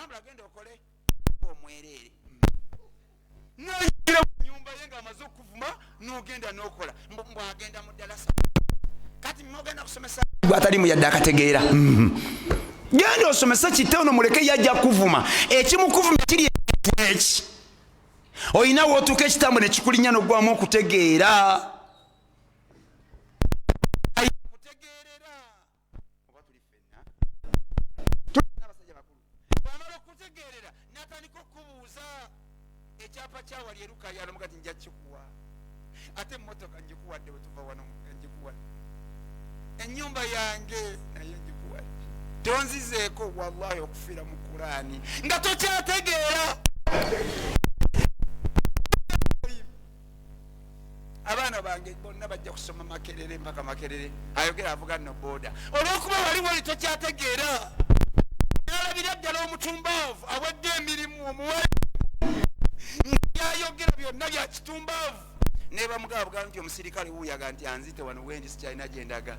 tambula genda okole omwerere noyingira mu nyumba ye ng'amaze okuvuma n'ogenda n'okola mbwagenda mu ddalasa kati mogenda kusomesa atali muyadde akategeera genda osomesa kitoono muleke yajja kuvuma ekimukuvuma kiri eki oyina wootuuka ekitambo ne kikulinya n'oggwamu okutegeera oba tuli ffenna tulina abasajja bakulu bwamala okutegeerera n'atandika okubuuza ekyapa kyawali eruka yalomuga ati nja kikuwa ate emmotoka njikuwadde bwe tuva wano njikuwadde ennyumba yange naye njikuwadde tonzizeeko wallahi okufiira mu Qur'ani nga tokyategeera abaana bange bonna bajja kusoma Makerere mpaka Makerere ayogera avuga no boda olwokuba waliwo oli tokyategeera nalabira ddala omutumbaavu awadde emirimu omuwalimu yayogera byonna bya kitumbaavu ne bamugamba nti omusirikale wuuyaga nti anzite wano wendi sikyalina gyendaga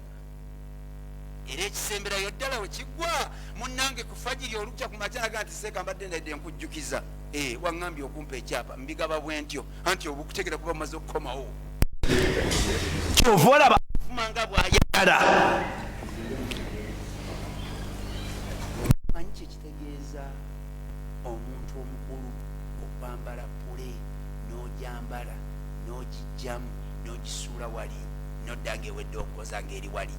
era ekisemberayo ddala we kiggwa munnange ku fajiri olukya ku makyanaga nti seeka mbadde ndadde nkujjukiza waŋŋambye okumpa ekyapa mbigaba bwentyo anti obukutegera kuba mumaze okukomawo kyova olaba fumanga bw'ayagala manyi kyekitegeeza omuntu omukulu okwambala pule n'ogyambala n'ogijjamu n'ogisuula wali n'odda ng'ewedde okukoza ng'eri wali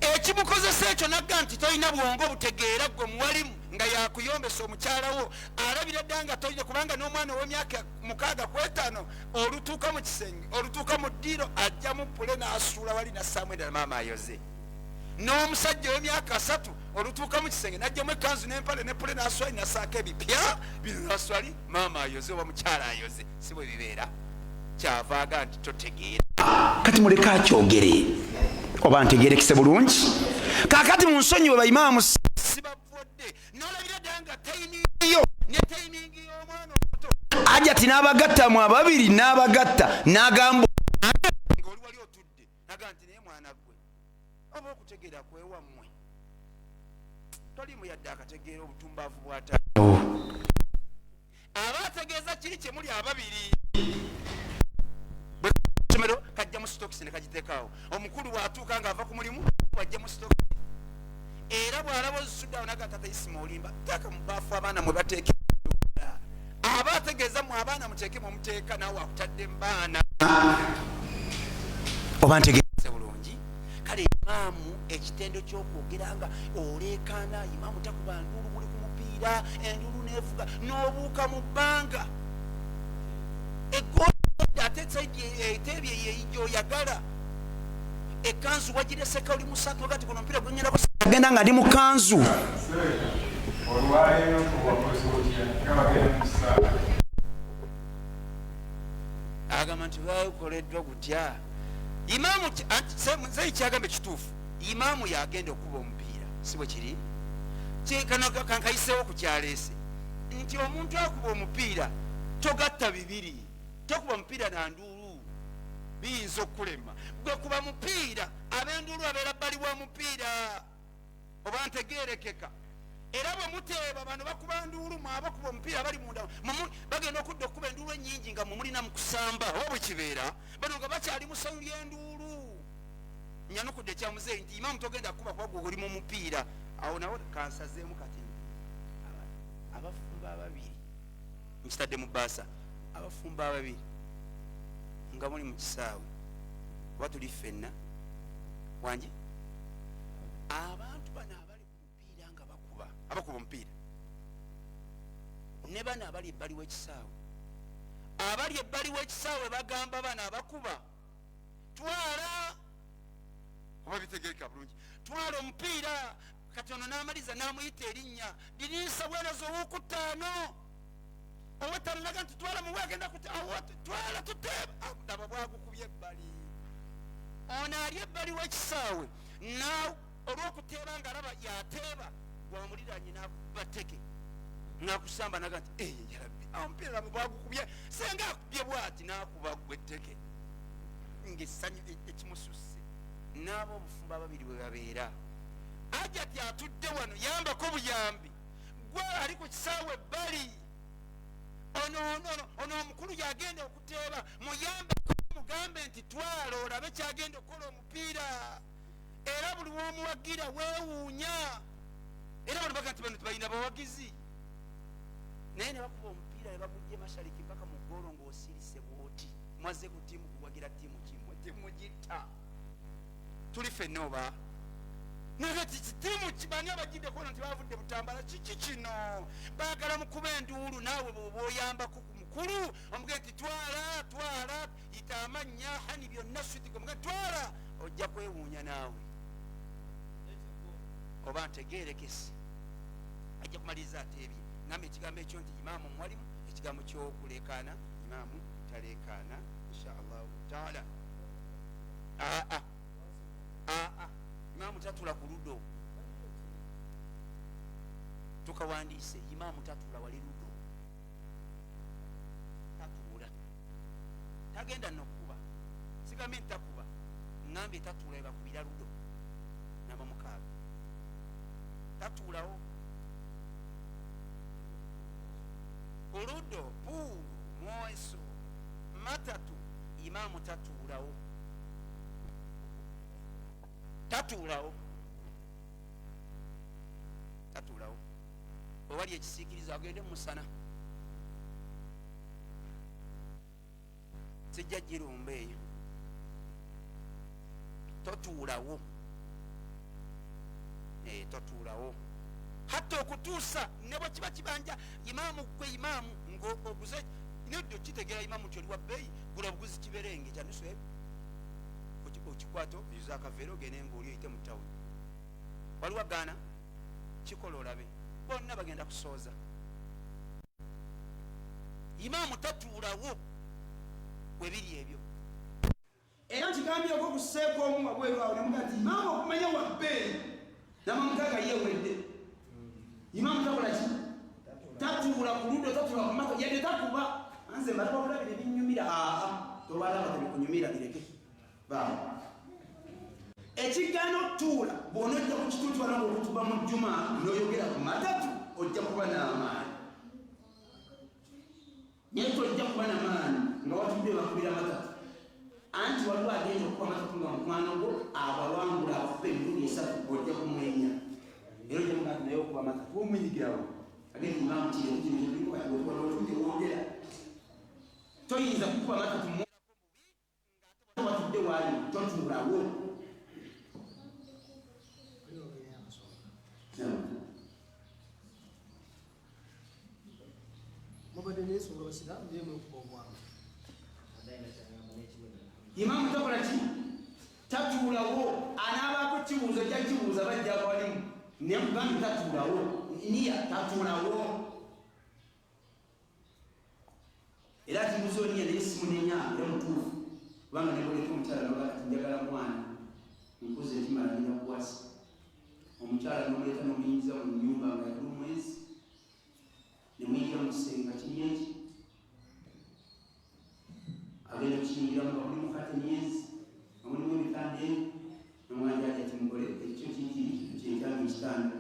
ekimukozesa ekyo nagga nti tolina bwongo butegeera gwe muwalimu nga yakuyombesa omukyalawo alabira dda nga tolina kubanga n'omwana ow'emyaka 6 ku 5 olutuuka mu kisenge olutuuka mu ddiiro ajjamu pule n'asuula wali nassaamu endala maama ayoze n'omusajja ow'emyaka 3 olutuuka mu kisenge najjamu ekkanzu n'empale ne pule n'aswali nassaako ebipya bino naswali maama ayoze oba mukyala ayoze si bwe bibeera kyavaaga nti totegeera kati muleka akyogere oba ntegeerekise bulungi kakati mu nsonyi we bayimaamu sibavudde n'olabira ddala nga tayiningiyo ne tayiningi y'omwana omuto ajja ti n'abagattamu ababiri n'abagatta n'agamba ng'oli wali otudde naga nti naye mwana gwe oba okutegeera kwewammwe tolimu yadde akategeera obutumbaavu bw'atawo aba ategeeza kiri kye muli ababiri somero kajja mu stokisi ne kagiteekaawo omukulu bw'atuuka ng'ava ku mulimu bajja mu stokisi era bw'alaba ozisuddeawo naga tata isima olimba teeka mu baafu abaana mwe bateeka aba ategeeza mu abaana muteekemu omuteeka nawe akutadde mu baana oba ntegeeze bulungi kale imaamu ekitendo ky'okwogera nga oleekaana imaamu takuba nduulu muli ku mupiira enduulu neevuga n'obuuka mu bbanga ate etebye yeyoyagala ekanzu wagireseka oli musatu wakati kuno mpira gwenyerako agenda nga ndi mu kanzu agamba nti bakoleddwa gutya imaamu zeyi kyagambe kituufu imaamu yagenda okuba omupiira si bwe kiri kankayiseewo ku kyaleese nti omuntu akuba omupiira togatta bibiri tokuba mupiira na nduulu biyinza okulema gwe kuba mupiira ab'enduulu abeera bbali bwa mupiira oba ntegeerekeka era bwe muteeba bano bakuba nduulu mwabakuba omupiira bali munda bagenda okudda okuba enduulu ennyingi nga mumulina mu kusamba oba bwe kibeera bano nga bakyali mu ssayu ly'enduulu nyanukudde ekyamuzeeyi nti imaamu togenda kukuba kuba gwe oli mu mupiira awo nawo kansazeemu kati abafumba ababiri nkitadde mu baasa abafumba ababiri nga muli mu kisaawe oba tuli ffenna wangi abantu bano abali ku mupiira nga abakuba omupiira ne bano abali ebbali w'ekisaawe abali ebbali w'ekisaawe bagamba bano abakuba twala oba bitegereka bulungi twala omupiira kati ono n'amaliza n'amuyita erinnya lirinsa bwerezo ow'okutaano owetano naga nti twala muwe agenda twala tuteeba aba bwagukubye ebbali ono ali ebbali w'ekisaawe olw'okuteeba nga alaba yateeba gwamuliranye n'akubateke n'akusamba naga nti yalabbi omupiira laba bwagukubye senga akubye bwati n'akuba gwe etteke ng'essanyu ekimususse n'aba obufumba ababiri bwe babeera ajati atudde wano yambako buyambi gwe ali ku kisaawe ebbali ono omukulu yagenda okuteeba muyambeko mugambe nti twala olabe kyagenda okukola omupiira era buli womuwagira weewuunya era bano baga nti bano tebalina bawagizi naye ne bakuba omupiira ne bagujja mashariki mpaka mu ggoolo ng'osirise bwoti mwaze ku ttiimu kuwagira ttiimu kimwe ttiimu gitta tuli ffenna oba nagati kitiimu kibani abajidde kuona nti bavudde butambala kiki kino baagala mukuba enduulu naawe bwoba oyambako ku mukulu omuge nti twala yita amannya hani byonna switigo omuge twala ojja kwewuunya naawe oba ntegeerekesi ajja kumaliriza ateebye ngamba ekigambo ekyo nti imaamu omuwalimu ekigambo kyokulekaana imaamu talekaana inshaallahu taala imaamu tatula ku ludo tukawandiise imaamu tatula wali ludo tatuula tagenda nokuba sigambe ntakuba ngambe tatula ebakubira ludo namba mukaaga tatuulawo oludo puulu mweso matatu imaamu tatuulawo tatuulawo owali ekisiikirizo agende musana sijja girumba eyo totuulawo totuulawo hatta okutuusa ne bwe kiba kibanja imaamu gwe imaamu ng'oguze neddo kitegera imaamu nti oli wa bbeeyi gula buguzi kiberenge kyanusu ebyo okikwata oyuza akaveera ogende ngaoli oyite mu tawuni wali wagaana kikola olabe bonna bagenda kusooza imaamu tatuulawo webiri ebyo era nkigambyeko okuseeko omu wabwerwawo namuga nti imaamu okumanya wa bbeeyi namamukaga yewedde imaamu takola ki tatuula ku ludo tatuula ku maka yadde takuba anze mbatwabulabire binyumira tolwalaba tebikunyumira bireke baawo ekigaana otuula bwona ojja ku kituutwala ngaokutuba mu juma noyogera ku matatu ojja kuba n'amaani naye tojja kuba n'amaani nga watudde bakubira matatu anti waliwo agenda okuba matatu nga mukwano gwo abawangula akuba emirundi esatu ojja kumwenya era ojja mugati naye okuba matatu omunyigirawo agenda imaamu kinootudde wogera toyinza kukuba matatu watudde waali totuulawo imaamu takola ki tatuulawo anaabaako kibuuzo jja kibuuza bajja abawalimu nemugambi tatuulawo niya tatuulawo era kibuuzo niya naye simunenya era mutuufu kubanga nekoleka omukyala nogati njagala mwana nkuze ekimala nina kuwasa omukyala nomuleeta nomuyingiza mu nyumba nga yali omwezi nemuyingira mu kisenge nga kinyeki agenda kukiyingiramu nga buli mukate myezi nga mulimu ebitande nomwanjaji ati mugole ekyo kikiri kyekyanga ekitanda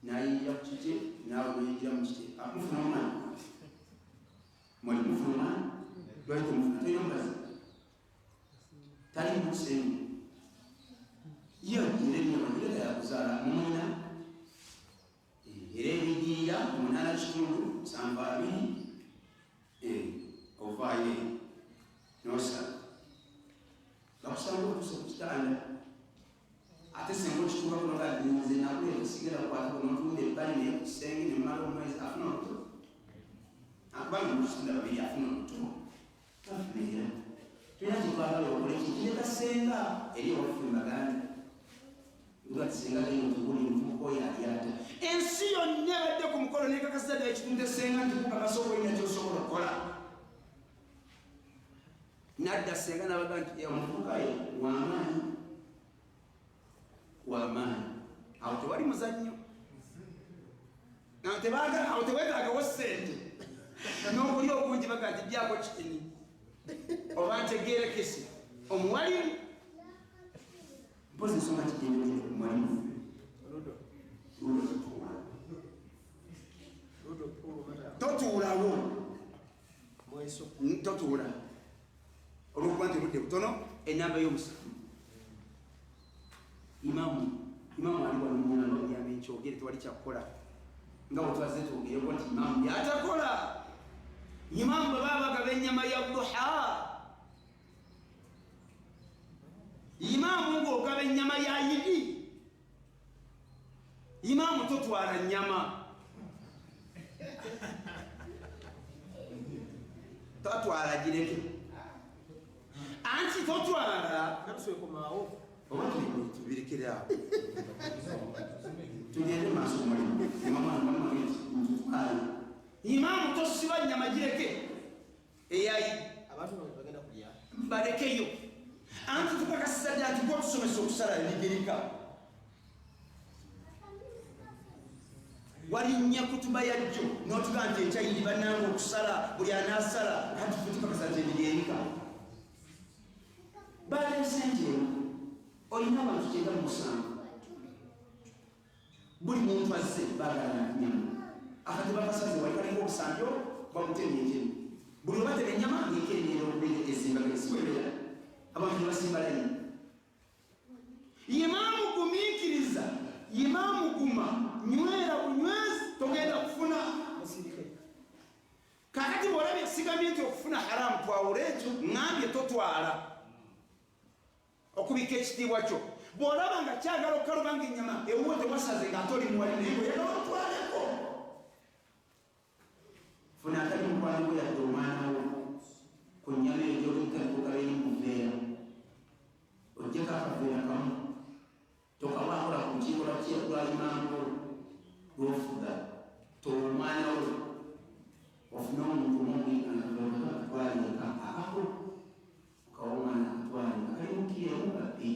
nayingira ku kike naawe noyingira mu kike akumufuna omwana mwali mufuna omwana lwaki tomufuna toyina omukazi tali mukisenge yo eremyamagireta yakuzaala mumwina era ebigirira 8:7 ovaayo nosala bakusanga otusa ku kitanda ate senga okituuka kunogainze nabwe okusigala kukwatako notunda ebbali naye ku kisenge nemala omwezi afuna omuto akubanga mukusunda babiri afuna omuto afunaera tulina kitwagala okole kikireka senga eri ewaffe mbaganda ngatisenga gainotuguli mutukoyo alyata ensi yonna ebadde ku mukolo nekakasa ddala ekitundu esenga nti kukakasa okulina kyosobola okukola nadda senga nabaga nti omuvubukayo wamaanyi awo tewali muzannyo awo tewetagawo sente nobuli obungi baga nti byako kitini oba ntegerekese omuwalimu mpozi ensonga kigendeere omuwalimu totuula olwokuba nti obudde butono. Enamba y'omusanvu imamu ali wano munyalo yama ekyogere tewali kyakukola nga bwetwaze twogereko nti imamu yatakola. Imamu bwe baba bagaba ennyama ya duha, imamu ng'ogaba ennyama ya yidi, imamu totwala nnyama, totwala gireke anti totwala natuswekomaawo oba tubirekere awo tugende maaso mulimu imamu tosiba nnyama gireke eyayi balekeyo anti tukakasiza dda nti gwotusomesa okusala ebigereka walinnya kutuba yajjo notugaa nti ekyayiri bannanga okusala buli anaasala kati tukakasa nti ebigereka balesenjeero olina abantu 97 buli muntu azze bagala nyama akati bakasaze wali kalinga obusanjo bamutemye enjeni buli obatema ennyama ngekenyeera okubega ezimbaga siwebera abantu basimba layini. Imamu gumiikiriza, imamu guma nywera bunywezi togenda kufuna musirike. Kakati bw'olabye ekisigambye nti okufuna haramu twawula ekyo ngambye totwala okubika ekitiibwa kyo. Bw'olaba nga kyagala okukalubanga ennyama ewuwo tewasaze nga toli muwalimu naye yena otwaleko funa atali mukwano gwe yadde omwana wo ku nnyama eyo gy'olikakukabeni muveera ojjeko akaveera kamu tokawakola ku kikola kyetwalimango lwofuga tomwana wo ofuna omuntu omumwikanaatwalika akako kawomwana akatwalika kalimukiyemugabi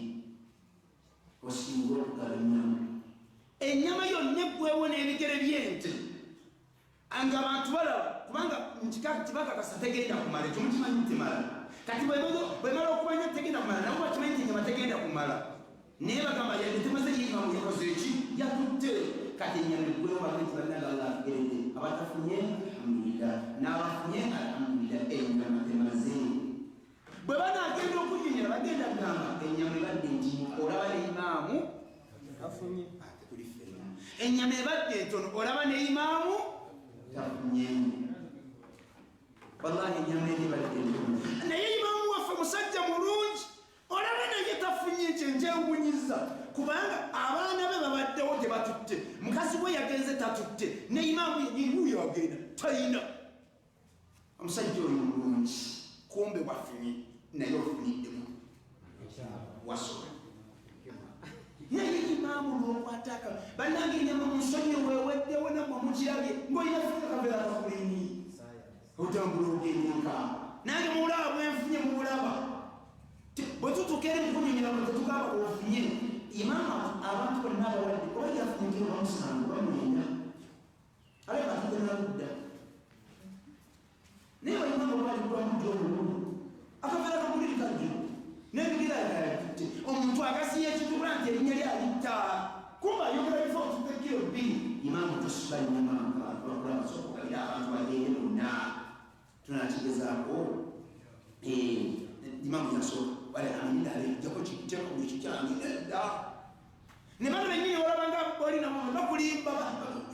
osinga okugaba ennyama. Ennyama yonna eggwewo n'ebigere by'ente anga abantu balaba kubanga kibakakasa tegenda kumala ekyo mukimanyi temala kati bwemala okumanya tegenda kumala nabo bakimanyi nti ennyama tegenda kumala naye bagamba yadde temaze yimamu yakoze eki yatutte kati ennyama eggwewo bagenti bannanga Allah ageredde abatafunye alhamdulillah n'abafunye alhamdulillah ennyama temaze. Bwe banaagenda okunyonyera bagenda kugamba ennyama ebadde nti olaba ne imaamu afunye tuli ffenna ennyama ebadde ntono olaba ne imaamu tafunye. Wallahi ennyama ebadde ntono naye imaamu waffe musajja mulungi olaba naye tafunye kyenjewunyiza kubanga abaana be babaddewo tebatutte mukazi we yagenze tatutte ne imaamu yenyiriwuyo agenda talina. Omusajja oyo mulungi kumbe wafunye naye ofuniddemu wasoba naye imaamu lwokwataka bannanga ennyama munsonyi weweddewo nammwe mukirabye ng'olina funa kabeera kakulini otambula ogendenka nange muwulaba bwenfunye muwulaba bwe tutukere mukunyonyera bwe tetugamba bwofunye imaamu abantu bonna abawadde oba yafunyekero bamusango bamwenya ale batugenaludda naye baimaamu obalikulamudde omululu akabeera kakuliri kajjo n'ebigera yatutte omuntu agasiya ekitubula nti erinnya lyalitta kuba ayogera bifo tutekiro bbiri imaamu tosuba nnyama abakulaba sokukalira abantu bagende bonna tunakigezaako imaamu yasooka wale aminidala ejjako kiteko buli kikyange nedda ne bano bennyini olabanga olinamu bakulimba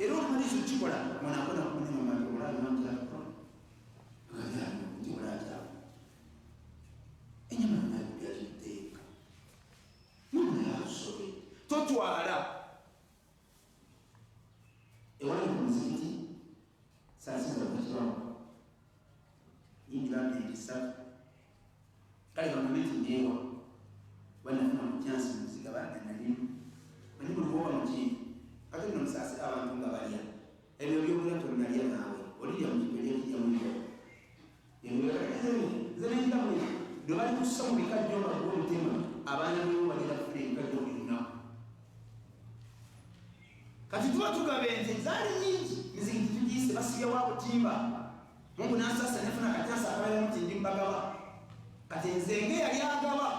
era olumaliza okikola mwanakona kuneamaolaaaaaaaa enyama nayogyaziteeka nonayasobe totwala ewali ku muzikiti saasiza kakirawo yingirande endisatu kale bamameti neewa banafuna mukyansi muziga baganalimu mani bulikuoba mukiiko ate bino musaasira abantu nga balya ebyo byobula tonalya naawe olirya mukipelekijamuliro zebenjamu lwe bali kussa mu bikajjo bakuwa omutema abaana bwewo bagenda kufuna ebikajjo buli lunaku kati tuba tugaba ente zaali nyingi mizikiti tugiyise basibyawo abutimba mungu nansasa nefuna katansa akabalemu ti ndi mbagaba kati enzenge yali agaba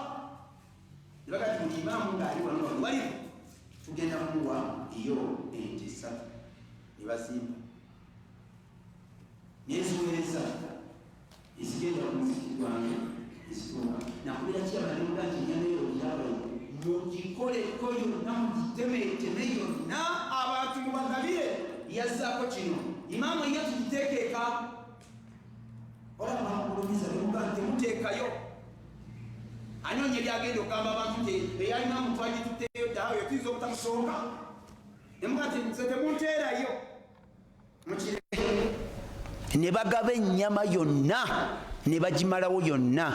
nebagati buli imaamu ngaali wano wali tugenda muwa iyo ente 3 ne bazimba neziweereza ezigenda ku muziki gwange ezituuka nakubira kyabalonga nti ennyama eyo yabayo mugikoleko yonna mugitemeeteme yonna abantu mubagabire yazzaako kino imaamu ye tugiteekeeka olaba akulumiza nemuga nti temuteekayo anonye byagenda okugamba abantu nti eyalina mutwaji tuteeyo daawe tuyinza obutamusooka nemuga nti nze temunteerayo ne bagaba ennyama yonna ne bagimalawo yonna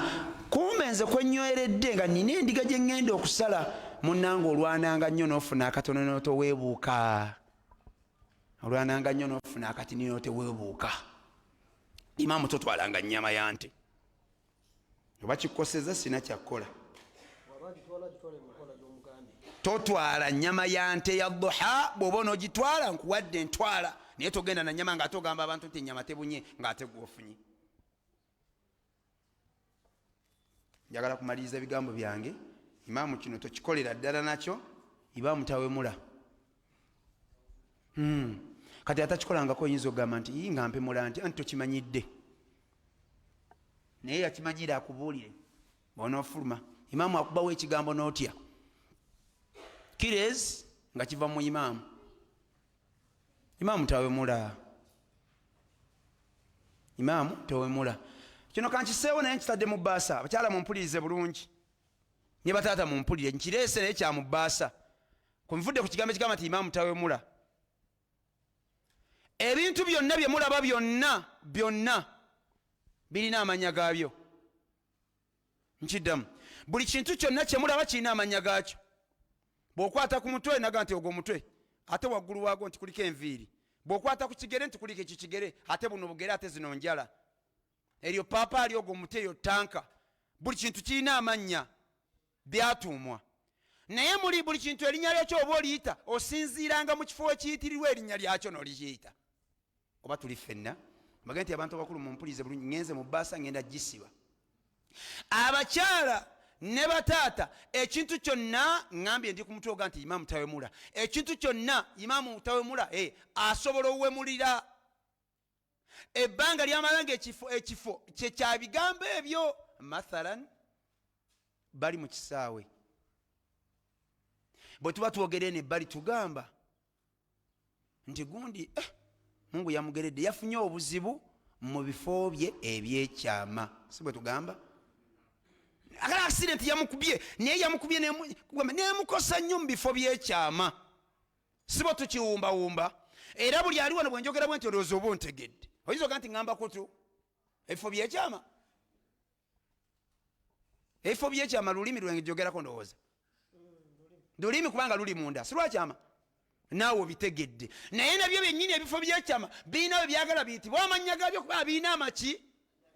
kumbe nze kwenyweredde nga nina endiga gye ŋŋenda okusala munnange olwananga nnyo n'ofuna akatono n'otoweebuuka olwananga nnyo n'ofuna akatini n'oteweebuuka imaamu totwalanga nnyama ya nte oba kikoseza sina kyakkola totwala nnyama ya nte ya duha bw'oba onoogitwala nkuwadde ntwala naye togenda na nnyama nga ate ogamba abantu nti ennyama tebunye ng'ate gwofunye. njagala kumaliriza ebigambo byange imaamu kino tokikolera ddala nakyo iba mutawemula kati atakikolangako oyinza okugamba nti nga mpemula nti anti tokimanyidde naye yakimanyire akubuulire bonoofuluma imaamu akubawo ekigambo n'otya kirezi nga kiva mu imaamu imaamu tawemula imaamu tawemula kino kankiseewo naye nkitadde mu bbaasa abakyala mumpulirize bulungi ne bataata mumpulire nkireese naye kya mu bbaasa kunvudde ku kigambo ekigamba nti imaamu tawemula ebintu byonna bye mulaba byonna birina amanya gaabyo nkiddamu buli kintu kyonna kye mulaba kirina amanya gaakyo bw'okwata ku mutwe naga nti ogwo mutwe ate waggulu waago nti kuliko enviiri bw'okwata ku kigere nti kuliko ekyo kigere ate buno bugere ate zino njala eryo paapa ali ogwo mutwe eyo tanka buli kintu kirina amannya byatuumwa naye muli buli kintu erinnya lyakyo oba oliyita osinziiranga mu kifo ekiyitirirwa erinnya lyakyo n'olikiyita oba tuli ffenna mbage nti abantu abakulu mumpulirize bulungi ngenze mu bbaasa ngenda gisiba abakyala ne bataata ekintu kyonna ŋŋambye ndi ku mutwe oga nti imaamu tawemula ekintu kyonna imaamu tawemula asobola owemulira ebbanga lyamalanga ekifo kyekyabigambo ebyo mathalan bali mu kisaawe bwe tuba twogere nebbali tugamba nti gundi mungu yamugeredde yafunye obuzibu mu bifo bye ebyekyama si bwe tugamba akala accident yamukubye naye yamukubye nemukosa nnyo mu bifo byekyama si bwe tukiwumbawumba era buli ali wano bwe njogera bwe nti olowooza oba ontegedde oyinza oga nti ŋŋambako tu ebifo byekyama ebifo byekyama lulimi lwenge jogerako ndowooza lulimi kubanga luli munda si lwakyama naawe obitegedde naye nabyo byennyini ebifo byekyama birina bwe byagala biyitibwa amanya gaabyo kuba birina amaki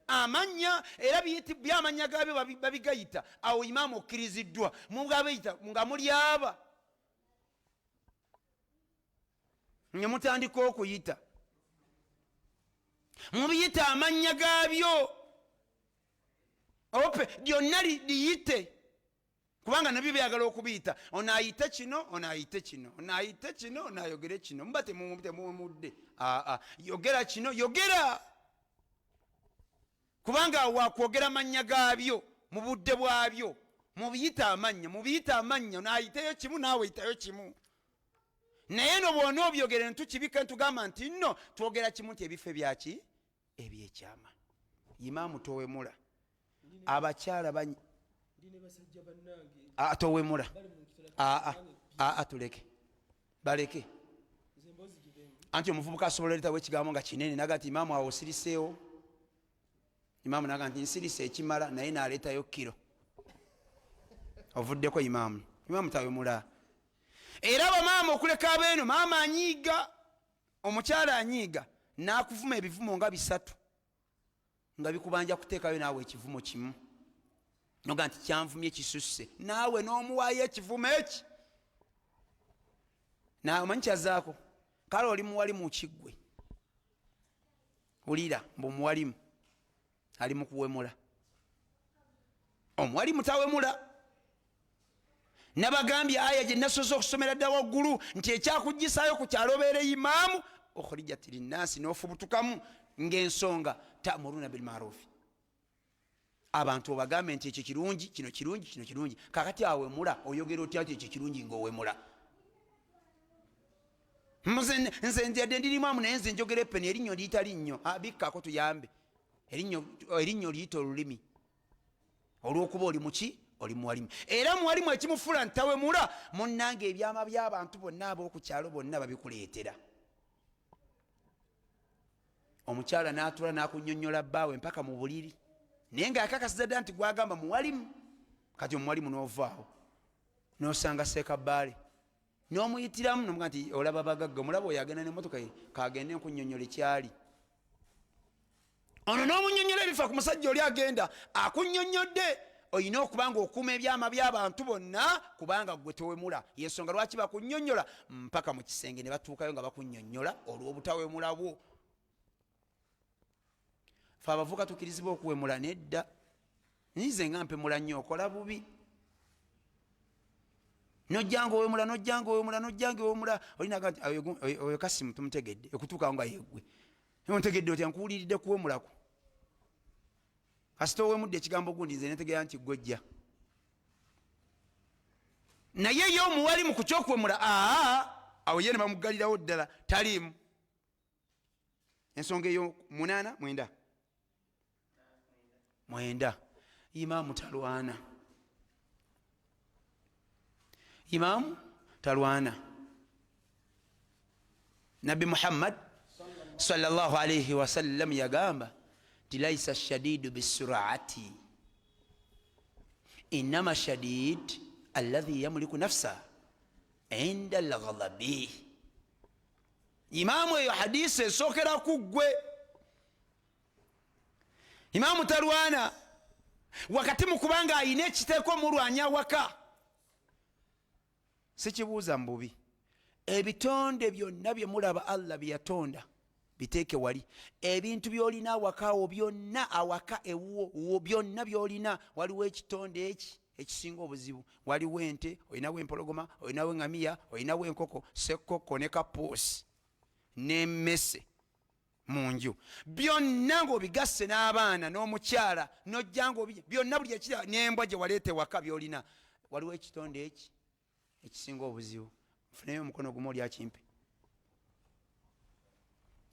amanya era byamanya gaabyo babigayita awo imaamu okkiriziddwa mugabeyita nga mulyaba ne mutandika okuyita mubiyita amanya gaabyo ope lyonna liyite kubanga nabyo byagala okubiyita onaayite kino onaayite kino onaayite kino onaayogere kino muba temuwumudde yogera kino yogera kubanga wakwogera amanya gaabyo mu budde bwabyo mubiyita amanya onaayiteyo kimu naawe yitayo kimu naye no bwona obyogere netukibika netugamba nti nno twogera kimu nti ebifo byaki ebyekyama imaamu towemula abakyala towemula tuleke baleke anti omuvubuka asobola leetawo ekigambo nga kinene naga nti imaamu awo osiriseewo imaamu naga nti nsirise ekimala naye naleetayo kiro ovuddeko imaamu tawemula era bamaama okuleka abeeno maama anyiiga omukyala anyiiga nakuvuma ebivumo nga 3 nga bikubanja kuteekayo naawe ekivumo kimu noga nti kyanvumye kisusse naawe n'omuwaayo ekivumo eki naawe omanyi kyazaako kale oli muwalimu kiggwe ulira mbu omuwalimu ali mu kuwemula omuwalimu tawemula nabagambye aya gye nasoze okusomera dda waggulu nti ekyakuggisaayo ku kyalo obeere imaamu okhrijat linnaasi n'ofubutukamu ng'ensonga ta'muruna bilmarufi abantu obagambe nti ekyo kirungi, kino kirungi, kino kirungi. Kakati awemula oyogera otya nti ekyo kirungi ng'owemula? Nze ndyadde ndirimu naye nze njogera epeni erinnyo liyita linnyo. Bikkako tuyambe. Erinnyo liyita olulimi. Olw'okuba oli muki? Oli muwalimu. Era muwalimu ekimufula ntawemula, munnange ebyama by'abantu bonna ab'okukyalo bonna babikuleetera. Omukyala n'atula n'akunnyonnyola bbaawe mpaka mu buliri, naye nga yakakasiza dda nti gwagamba muwalimu. Kati omuwalimu n'ovaawo n'osanga seekabbaale n'omuyitiramu nomuga nti olaba bagagga, omulaba oyo agenda n'emmotoka ye kagende nkunnyonnyola ekyali. Ono n'omunnyonnyola ebifa ku musajja oli agenda akunnyonnyodde. Oyina okuba nga okuuma ebyama by'abantu bonna, kubanga gwe towemula. Yensonga lwaki bakunnyonnyola mpaka mu kisenge ne batuukayo nga bakunnyonnyola olw'obutawemula bwo. Fe abavuka tukirizibwa okuwemula nedda. Nze nga mpemula nnyo okola bubi. Nojjanga owemula, nojjanga owemula, nojjanga owemula. Olinaga nti oyo Kasimu tumutegedde okutuukawo nga yeggwe. Nontegedde otya nkuwuliridde kuwemulako. Kasita owemudde ekigambo gundi nze netegeera nti gwojja. Naye ye omuwalimu ku kyokuwemula, awo ye ne bamuggalirawo ddala taliimu. Ensonga eyo 8 9 Imaamu talwana. Imaamu talwana. Nabbi Muhammad sallallahu alayhi wa sallam yagamba ti laisa shadidu bisur'ati innama shadid alladhi yamliku nafsa inda al-ghadabi. Imaamu eyo hadisi esookera ku ggwe. Imaamu talwana wakati mu kubanga ayina ekiteeko omulwanya waka. Sikibuuza mbubi. Ebitonde byonna bye mulaba Allah bye yatonda biteeke wali. Ebintu byolina awakaawo byonna, awaka ewuwo byonna byolina, waliwo ekitonde eki ekisinga obuzibu. Waliwo ente, olinawo empologoma, olinawo engamiya, olinawo enkoko, sekkoko ne kapuusi n'emmese mu nju. Byonna ng'obigasse n'abaana n'omukyala n'ojjanga byonna buli ekira n'embwa gye waleete waka byolina. Waliwo ekitonde eki ekisinga obuzibu. Nfuneyo omukono gumu oli akimpe.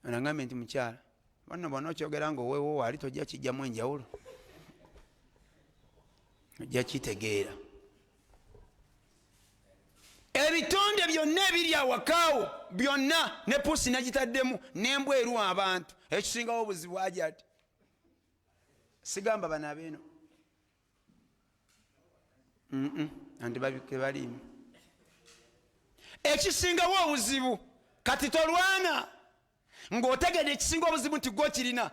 Onangambe nti mukyala bonna bonna okyogera nga oweewo wali tojja kijjamu enjawulo. Ojja kitegeera. Ebitonde byonna ebiri awakaawo byonna ne puusi nagitaddemu n'embwa eru abantu. Ekisingawo obuzibu ajja ati sigamba bana abeeno anti babalimu. Ekisingawo obuzibu kati tolwana ng'otegedde ekisinga obuzibu nti gwo kirina.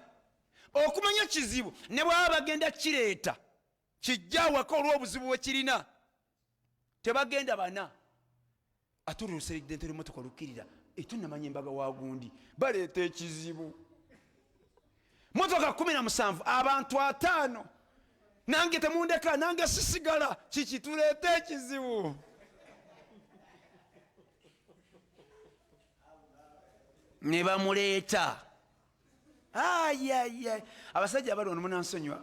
Okumanya kizibu ne bwaba bagenda kireeta kijja awaka olw'obuzibu bwe kirina. Tebagenda bana ate oluseredde ntera emmotoka olukkirira etunamanya embaga wa gundi baleeta ekizibu. Motoka 17 abantu 5 nange temundeka nange sisigala kiki tuleeta ekizibu. Ne bamuleeta. Abasajja bali ono munansonyiwa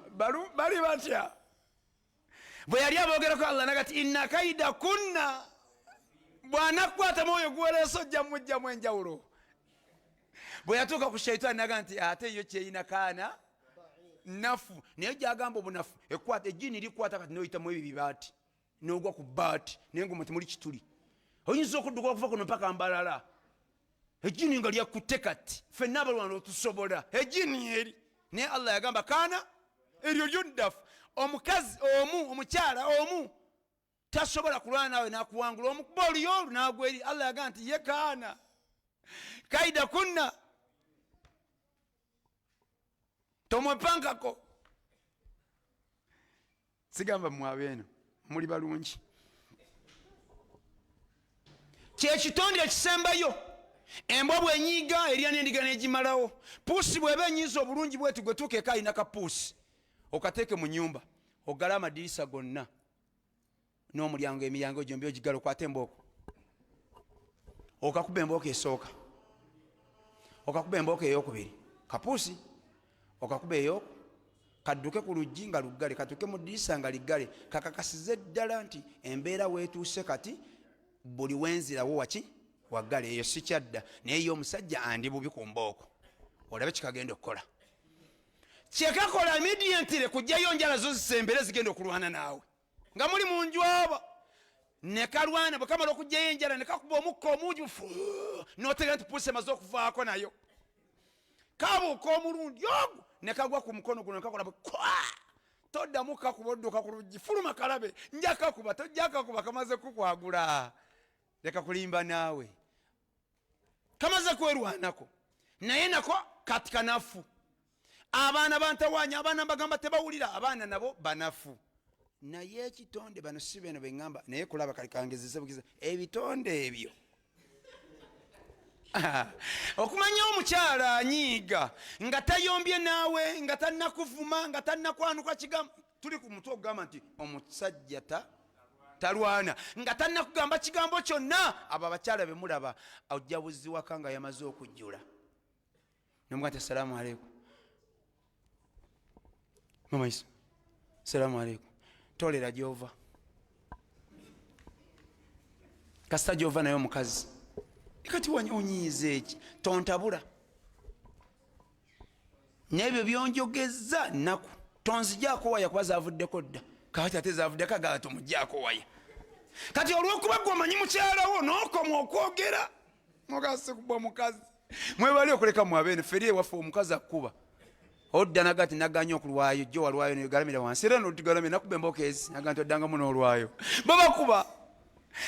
bali batya. Bwe yali aboogerako Allah nagati inna kaida kunna, bw'anakwata mwoyo guwereso ojja mujjamu enjawulo. Bwe yatuuka ku Shaitani naga nti ate yo kyeyina kaana nafu, naye gyagamba obunafu ekwata ejjini likwata kati noyitamu ebyo bibaati n'ogwa ku baati naye ng'omwo temuli kituli. Oyinza okudduka okuva kuno mpaka Mbalala. Ejjini nga lyakutte kati ffenna abalwana otusobola ejjini eri, naye Allah yagamba kaana eryo lyoddafu. Omukazi omu, omukyala omu tasobola kulwana nawe nakuwangula, omukuba oluyolu nagwa eri. Allah yagamba nti ye kaana kaida kunna tomwepankako. Sigamba mwabeeno muli balungi. Kyekitonde ekisembayo. Embwa bwenyiga erya n'endiga n'egimalawo. Puusi bw'eba enyiza obulungi bwetu gwe tukeeka alina kapuusi okateeke mu nnyumba ogala amadirisa gonna n'omulyango emiryango gyombi ogigala okwate embooko okakuba embooko esooka okakuba embooko ey'okubiri kapuusi okakuba kadduke ku luggi nga luggale, katuke mu ddirisa nga liggale, kakakasize ddala nti embeera weetuuse kati buli wenzirawo waki waggale. Eyo sikyadda naye yo omusajja andi bubi ku mbooko, olabe kikagenda okukola. Kyekakola immediately kujjayo njala zo zisembere zigenda okulwana naawe nga muli mu nju abo, ne kalwana. Bwe kamala okujjayo enjala ne kakuba omukka omungi notegera nti puusi emaze okuvaako nayo, kabuuka omulundi ogwo ne kagwa ku mukono guno, nekakola bwe toddamu kakuba odduka ku luggi, fuluma kalabe nja kakuba, tojja kakuba, kamaze kukwagula, leka kulimba naawe, kamaze kwerwanako. Naye nako kati kanafu. Abaana bantawanya, abaana bagamba tebawulira, abaana nabo banafu. Naye ekitonde bano si beno beŋŋamba, naye kulaba kalikangezese bugize ebitonde ebyo. Okumanya omukyala anyiiga nga tayombye naawe, nga tannakuvuma, nga tannakwanuka kigambo. Tuli ku mutwe okugamba nti omusajja talwana, nga tannakugamba kigambo kyonna. Abo abakyala bemulaba ojja buzzi waka nga yamaze okujjula. Nomuga nti assalamu alaikum mama Isa, assalamu alaikum, tolera gyova kasita gyova naye omukazi kati wanya onyiiza eki tontabula n'ebyo byonjogeza nnaku tonzijaako waya kuba zavuddeko dda, kati ate zavuddeko agala tomugjaako waya. Kati olw'okuba gwe omanyi mukyalawo n'okoma okwogera mugase kubwa mukazi mwebali okuleka mwabeene feri ewaffe omukazi akuba odda nagati naganya okulwayo jjo walwayo negalamira wansi era notigalamira nakuba embooka ezi naga nti oddangamu n'olwayo babakuba.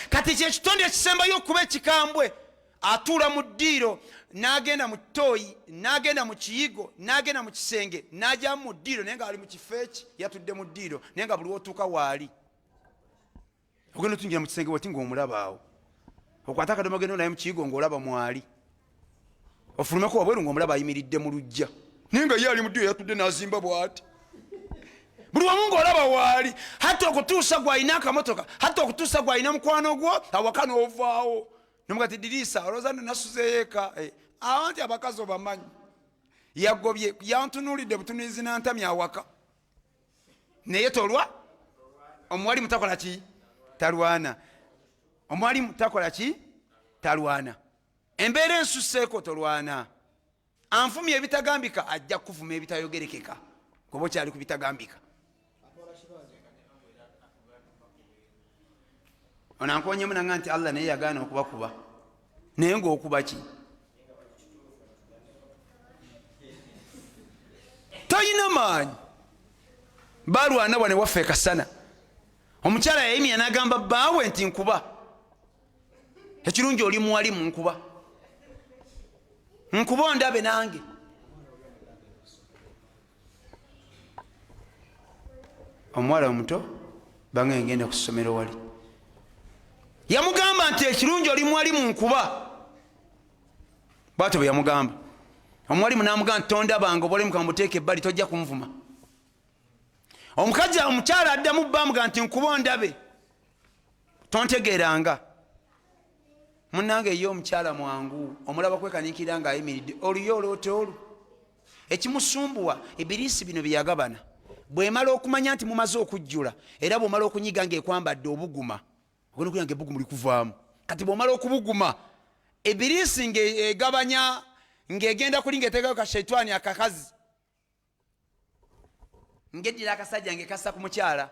Kati kyekitonde ekisembayo okuba ekikambwe atuula mu ddiiro n'agenda mu ttooyi n'agenda mu kiyigo n'agenda mu kisenge n'ajyamu mu ddiiro naye nga ali mu kifo eki yatudde mu ddiiro naye nga buli wotuuka waali ogenda otungira mu kisenge weti ng'omulaba awo, okwata akadomo genda naye mu kiyigo ng'olaba mwali, ofulumeko wabweru ng'omulaba ayimiridde mu lujja naye nga ye ali mu ddiiro yatudde n'azimba bw'ati, buli wamu ng'olaba waali, hatta okutuusa gw'alina akamotoka, hatta okutuusa gw'alina mukwano gwo awaka n'ovaawo nomuga ti diriisa olowooza nasuzeeyo eka awanti abakazi obamanyi yagobye yantunuulidde butunulizi nantamya awaka naye tolwa. Omuwalimu takola ki? Talwana. Omuwalimu takola ki? Talwana. Embeera ensusseeko tolwana. Anfumya ebitagambika ajja kuvuma ebitayogerekeka goba okyali ku bitagambika. Onankonyemu nanga nti Allah naye yagaana okubakuba naye ng'okuba ki? Toyina maanyi. Balwana bwane waffe kasana omukyala yayimya n'agamba bbaawe nti nkuba, ekirungi oli muwalimu nkuba ondabe nange. Omuwala omuto banga ngenda ku ssomero wali yamugamba nti ekirungi oli muwalimu nkuba, bwatyo bwe yamugamba. Omuwalimu n'amugamba nti tondabanga obwalimu kamuteeka ebbali tojja kunvuma. Omukazi omukyala addamu bamugamba nti nkuba ondabe tontegeeranga. Munnange ye omukyala mwangu omulaba kwekaniikirira ng'ayimiridde oluyo olwote olu. Ekimusumbuwa ebiriisi bino byeyagabana bw'emala okumanya nti mumaze okujjula era bw'omala okunyiga ng'ekwambadde obuguma ogenda okugira ng'ebbugumu likuvaamu. Kati bw'omala okubuguma ebiriisi ng'egabanya ng'egenda kuli ng'eteekayo kashaitani akakazi ng'eddira akasajja ng'ekassa ku mukyala.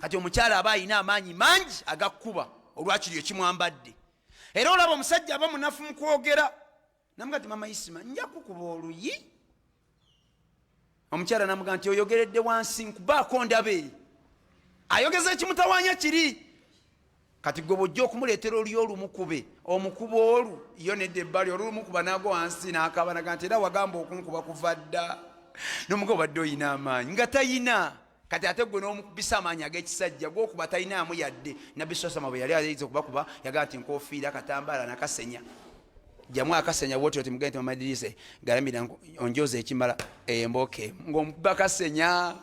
Kati omukyala aba alina amaanyi mangi agakkuba olwakiri ekimwambadde. Era olaba omusajja aba munafu mu kwogera namuga ti mama Isima nja kukuba oluyi. Omukyala namuga nti oyogeredde wansi nkubaako ndabe. Ayogeza ekimutawaanya kiri. Kati gwe bw'ojja okumuleetera oluyi olumukube omukuba olu yo nedda ebbali olumukuba naago wansi n'akaaba naga nti era wagamba okunkuba kuva dda n'omuga obadde oyina amaanyi nga tayina. Kati ate gwe n'omukubisa amaanyi ag'ekisajja gw'okuba talinaamu yadde. Nabbi Sosama bwe yali ayinza okubakuba yagamba nti nkoofiira akatambaala nakasenya jamu akasenya bwotyo ti mugende mumadirise galamira onjoza ekimala embooka emu ng'omukuba akasenya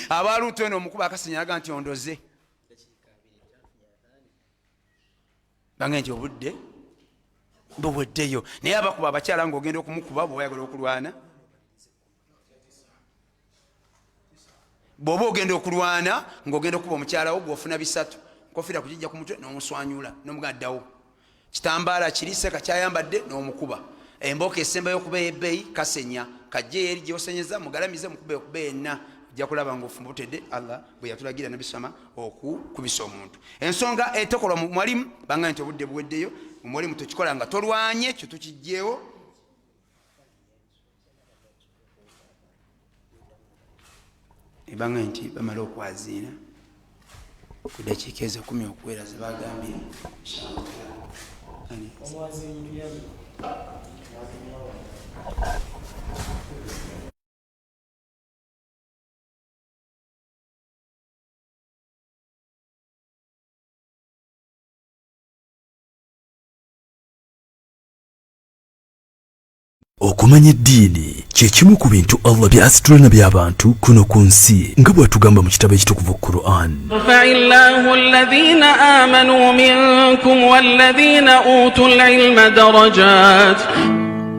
abaaluutu eno omukuba akasenya naga nti ondoze bange nti obudde buweddeyo. Naye abakuba abakyala ng'ogenda okumukuba bw'oyagala okulwana bwoba ogenda okulwana ng'ogenda okuba omukyalawo gwofuna bisatu nkofira kugijja ku mutwe n'omuswanyula n'omugaddawo kitambaala kiri seka kyayambadde n'omukuba emboka esembayo okuba ebbeeyi kasenya kajje eri gyosenyeza mugalamize mukube okuba enna ojja kulaba ng'ofumbutedde Allah bwe yatulagira nabisoma okukubisa omuntu ensonga etokolwa mu mwalimu banga nti obudde buweddeyo omwalimu tukikola nga tolwanye kyo tukijjeewo ebanga nti bamala okwaziina ku dakiika ezo 10 okuwera ze bagambye Okumanya eddiini kye kimu ku bintu Allah by'asitula by'abantu kuno ku nsi nga bw'atugamba mu kitabo ekitukuvu Quran. Fa'illahu alladhina amanu minkum walladhina utul ilma darajat.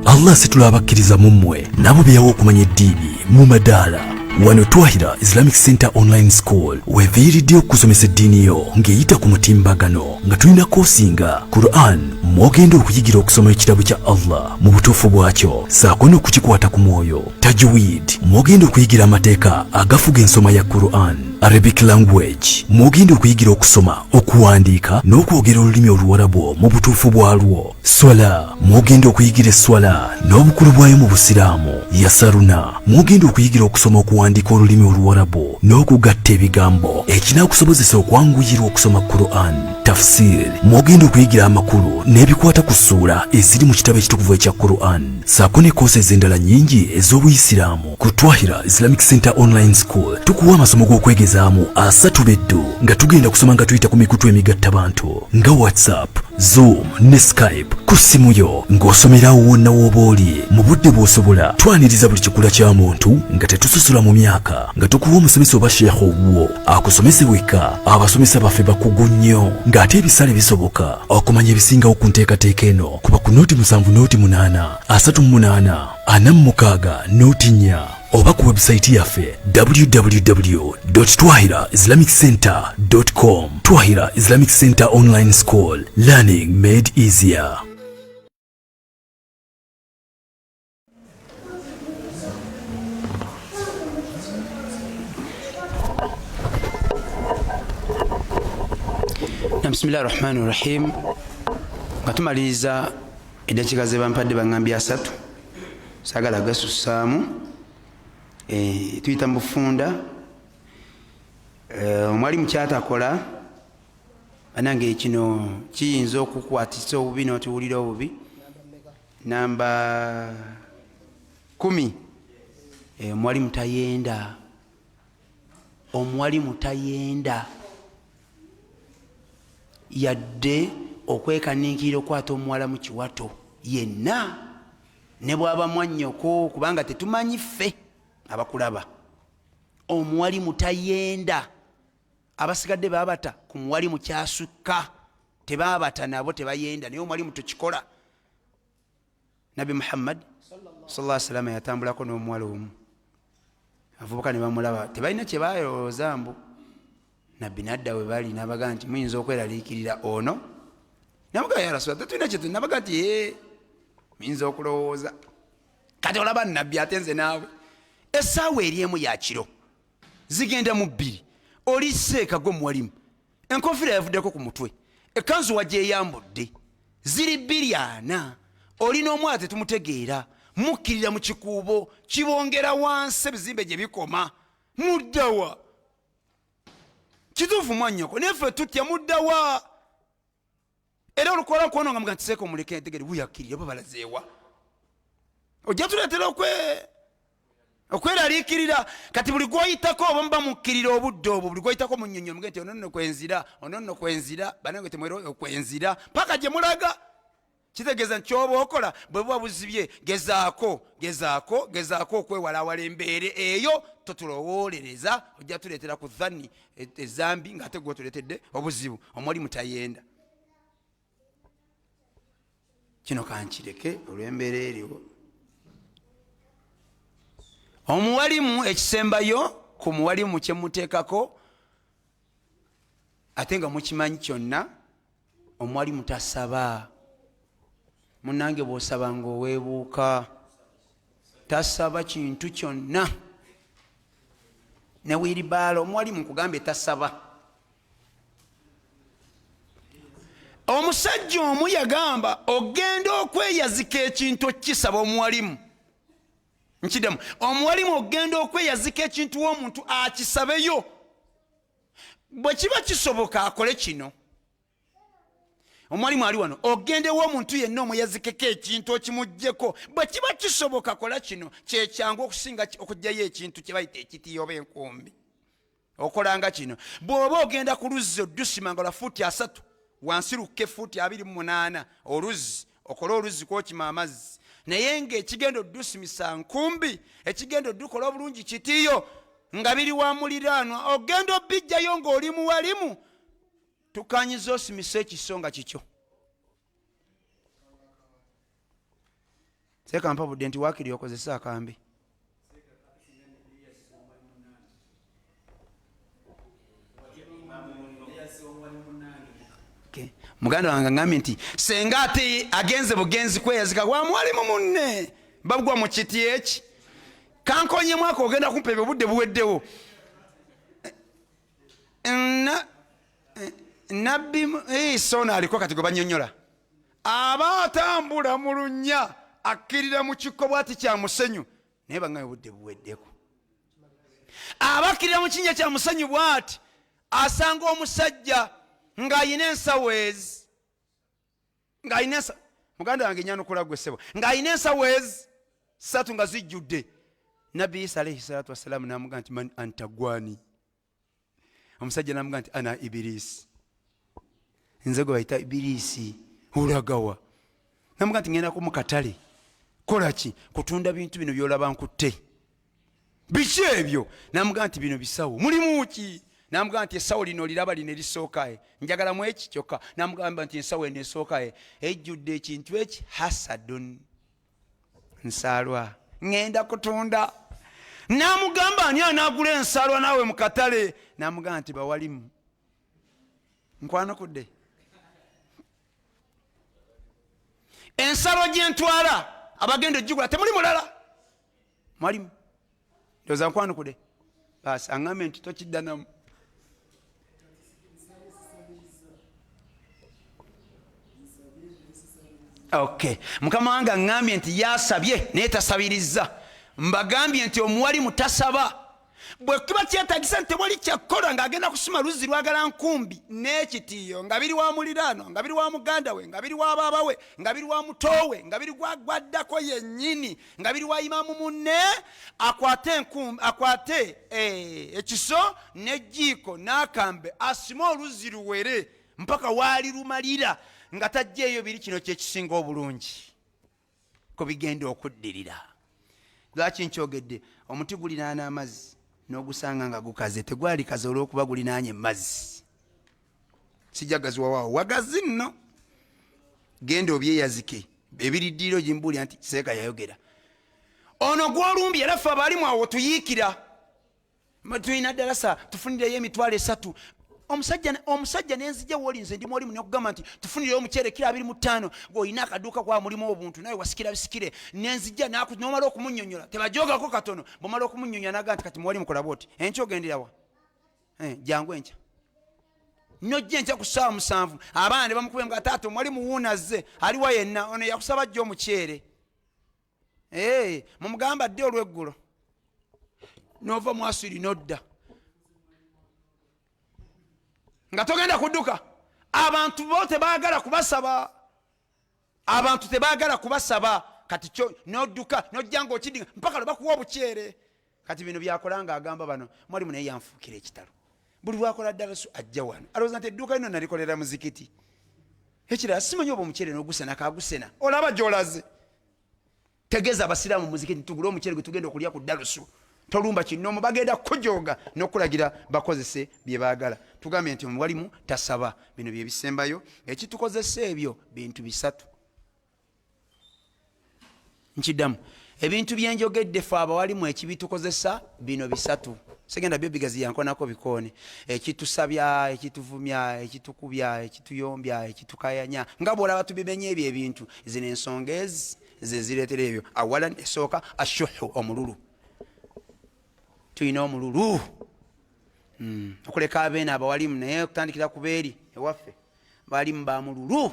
Allah asitula abakkiriza mu mmwe nabo byawo okumanya eddiini mu madaala. Wano Twahirah Islamic Center Online School weviiridde okusomesa eddiini yo ng'eyita ku mutimbagano nga tulina koosinga Quran mwogenda okuyigira okusoma ekitabo kya Allah mu butuufu bwakyo saako n'okukikwata ku mwoyo. Tajweed mwogenda okuyigira amateeka agafuga ensoma ya Quran. Arabic language mwogenda okuyigira okusoma okuwandiika n'okwogera olulimi oluwarabu mu butuufu bwalwo. Swala mwogenda okuyigira esswala n'obukulu bwayo mu busiraamu. Yasaruna mwogenda okuyigira okusoma okuwandiika olulimi oluwarabu n'okugatta ebigambo ekinaakusobozesa okwanguyirwa okusoma Quran. Tafsir mwogenda okuyigira amakulu n'ebikwata ku ssuula eziri mu kitabo ekitukuvu ekya Quran saako ne koosi ez'endala nnyingi ez'obuyisiraamu. Ku Twahirah Islamic Center Online School tukuwa amasomo g'okwegezaamu 3 beddu nga tugenda kusoma nga tuyita ku mikutu emigattabantu nga WhatsApp, Zoom ne Skype ku ssimu yo ng'osomerawo wonna w'oba oli mu budde bw'osobola. Twaniriza buli kikula kya muntu nga tetususula mu myaka nga tukuwa omusomesa oba Sheikh owuwo akusomese weka. Abasomesa baffe bakugu nnyo ng'ate ebisale bisoboka okumanya ebisingawo ku nteekateeka eno kuba ku nooti 7 nooti 8 38 46 nooti 4 oba ku website yaffe www.twahirahislamiccenter.com. Twahirah Islamic Center Online School, learning made easier. Bismillahir Rahmanir Rahim. Ngatumaliriza eddakiika ze bampadde bangambye 3 sagala gasusaamu tuyita mu bufunda. Omwalimu kyatakola banange kino kiyinza okukwatisa obubi n'otuwulira obubi. Namba 10 omwalimu tayenda. Omwalimu tayenda yadde okwekaniikirira okwata omuwala mu kiwato yenna ne bw'aba mwannyoko kubanga tetumanyi ffe abakulaba. Omuwalimu tayenda. Abasigadde baabata ku muwalimu kyasukka tebaabata nabo tebayenda naye omwalimu tukikola. Nabi Muhammad sallallahu alaihi wasallam yatambulako n'omuwala omu avubuka ne bamulaba tebalina kye baayolooza mbu nabbi nadda we bali nabaga nti muyinza okweraliikirira ono nabaga ya Rasulullah tetulina kye nabaga nti muyinza okulowooza kati olaba nabbi ate nze naawe essaawa eri emu ya kiro zigenda mu 2 oli seeka gwe muwalimu enkofiira yavuddeko ku mutwe ekanzu wagyeyambudde ziri 2 olina omwana tetumutegeera mukkirira mu kikuubo kibongera wansi ebizimbe gye bikoma muddawa kituufu mwannyoko neffe tutya muddawa era olukola kwono nga mugantiseeko omuleke entegere buyakkirira oba balazeewa ojja tuleetera okweraliikirira kati buli gwoyitako oba muba mukkirira obudde obwo buli gwoyitako mu nnyonnyo muge nti ono nno kwenzira banange temwera okwenzira paka gye mulaga kitegeeza nti kyoba okola bwe buba buzibye gezaako okwewalawala embeere eyo totulowolereza ojja tuleetera ku dhanni ezambi ng'ate gwe tuleetedde obuzibu. Omwalimu tayenda. Kino kankireke olw'embeera eriwo. Omuwalimu ekisembayo ku muwalimu kye muteekako ate nga mukimanyi kyonna omuwalimu tasaba. Munange bw'osaba ng'oweebuuka, tasaba kintu kyonna. Ne wiribaala omuwalimu nkugambe tasaba. Omusajja omu yagamba ogenda okweyazika ekintu okisaba omuwalimu. Nkiddamu, omuwalimu ogenda okweyazika ekintu w'omuntu akisabeyo. Bwe kiba kisoboka akole kino. Omuwalimu ali wano, ogende w'omuntu yenna omuyazikeko ekintu okimuggyeko. Bwe kiba kisoboka kola kino, kyekyangu okusinga okuggyayo ekintu kye bayita ekitiyo oba enkumbi. Okolanga kino. Bw'oba ogenda ku luzzi oddusimanga lwa fuuti 3, wansi lukke fuuti 28, oluzzi, okole oluzzi kwokima amazzi. Naye ng'ekigendo oddusimisa nkumbi, ekigendo oddukola obulungi kitiyo, nga biri wa muliraanwa, ogenda obijjayo ng'oli muwalimu, tukanyiza osimisa ekisonga kikyo. Seeka mpabudde nti waakiri okozesa akambi. Muganda wange ngambye nti senga ate agenze bugenzi kweyazika kwa muwalimu munne babugwa mu kiti eki kankonye mwaka ogenda kumpa ebyo budde buweddewo. Nabbi sona aliko kati gwe bannyonnyola aba atambula mu lunnya akkirira mu kikko bwati kya musenyu naye baŋŋaye budde buweddeko. Aba akkirira mu kinnya kya musenyu bwati asanga omusajja ng'ayina ensawo ezi, ng'ayina muganda wange nyanukula gwe ssebo, ng'ayina ensawo ezi 3 nga zijjudde. Nabbi Isa alayhi salatu wassalamu n'amugamba nti man anta gwani. Omusajja n'amugamba nti ana Ibirisi. Nze gwe bayita Ibirisi, olagawa? N'amugamba nti ngenda mu katale. Kola ki? Kutunda bintu bino by'olaba nkutte. Biki ebyo? N'amugamba nti bino bisawo. Mulimu ki? N'amugamba nti essawo lino liraba lino erisookaye, njagala mu eki kyokka. N'amugamba nti ensawo eno esookaye ejjudde ekintu eki hasadun, nsalwa, ngenda kutunda. N'amugamba ani anaagula ensalwa naawe mu katale? N'amugamba nti bawalimu. Nkwano kudde ensalo gye ntwala abagenda ojjigula temuli mulala mwalimu. Ndowooza nkwano kudde basi aŋŋambe nti tokiddanamu. Okay, mukama wange aŋŋambye nti yasabye naye tasabiriza. Mbagambye nti omuwalimu tasaba. Bwe kiba kyetagisa nti tewali kyakkola ng'agenda kusima luzzi lwagala nkumbi n'ekitiyo nga biri wa muliraano, nga biri wa muganda we, nga biri wa baaba we, nga biri wa mutowe, nga biri gwaddako yennyini, nga biri wa imaamu munne, akwate ekiso n'ejjiiko n'akambe asime oluzzi luwere mpaka waali lumalira nga tajjeeyo biri kino kyekisinga obulungi ku bigenda okuddirira. Lwaki nkyogedde? Omuti gulinaana amazzi n'ogusanga nga gukaze, tegwali kaze olw'okuba gulinaanye mazzi. Sijja gaziwawaawo wagazi nno. Genda obyeyazike. Ebiriddiiro gimbuulira nti Seeka yayogera. Ono gw'olumbye era ffe abalimu awo tuyiikira. Tulina ddalasa tufunireyo emitwalo 3. Omusajja nenzija woli nze ndi muwalimu n'okugamba nti tufunireyo omuceere kilo 25 ng'olina akaduuka kwa mulimu obuntu naye wasikira bisikire. Nenzija n'omala okumunnyonnyola tebajogako katono. Bw'omala okumunnyonnyola n'agamba nti kati muwalimu kola bw'oti. Enkya ogenderawa? Jangu enkya. Nojja enkya ku ssaawa 7 abaana ne bamukuba nga taata omuwalimu wuunazze aliwa yenna ono yakusaba ajja omuceere. Mumugamba dde olw'eggulo n'ova mu asiri n'odda nga togenda kudduka. Abantu bo tebaagala kubasaba. Abantu tebaagala kubasaba. Kati kyo n'odduka n'ojja ng'okidinga mpaka lwe bakuwa obuceere. Kati bino byakolanga agamba bano mwalimu naye yanfuukira ekitalo. Buli lwakola ddalasu ajja wano alowooza nti edduuka lino nalikolera muzikiti. Ekirala simanyi oba omuceere n'ogusena kaagusena olaba gy'olaze. Tegeeza abasiraamu muzikiti tugule omuceere gwe tugenda okulya ku ddalasu. Tolumba kinoomu bagenda kujooga n'okulagira bakozese bye baagala. Tugambye nti omuwalimu tasaba. Bino bye bisembayo. Ekitukozesa ebyo bintu 3. Nkiddamu ebintu byenjogedde ffe abawalimu ekibitukozesa bino 3. segenda byo bigazi yankonako bikone ekitusabya ekituvumya ekitukubya ekituyombya ekitukayanya nga bwolaba tubimenye ebyo ebintu zino ensonga ezi zezireetera ebyo. Awalan esooka ashuhu omululu. Tuyina omululu okuleka abeena abawalimu naye okutandikira ku beeri ewaffe balimu bamululu.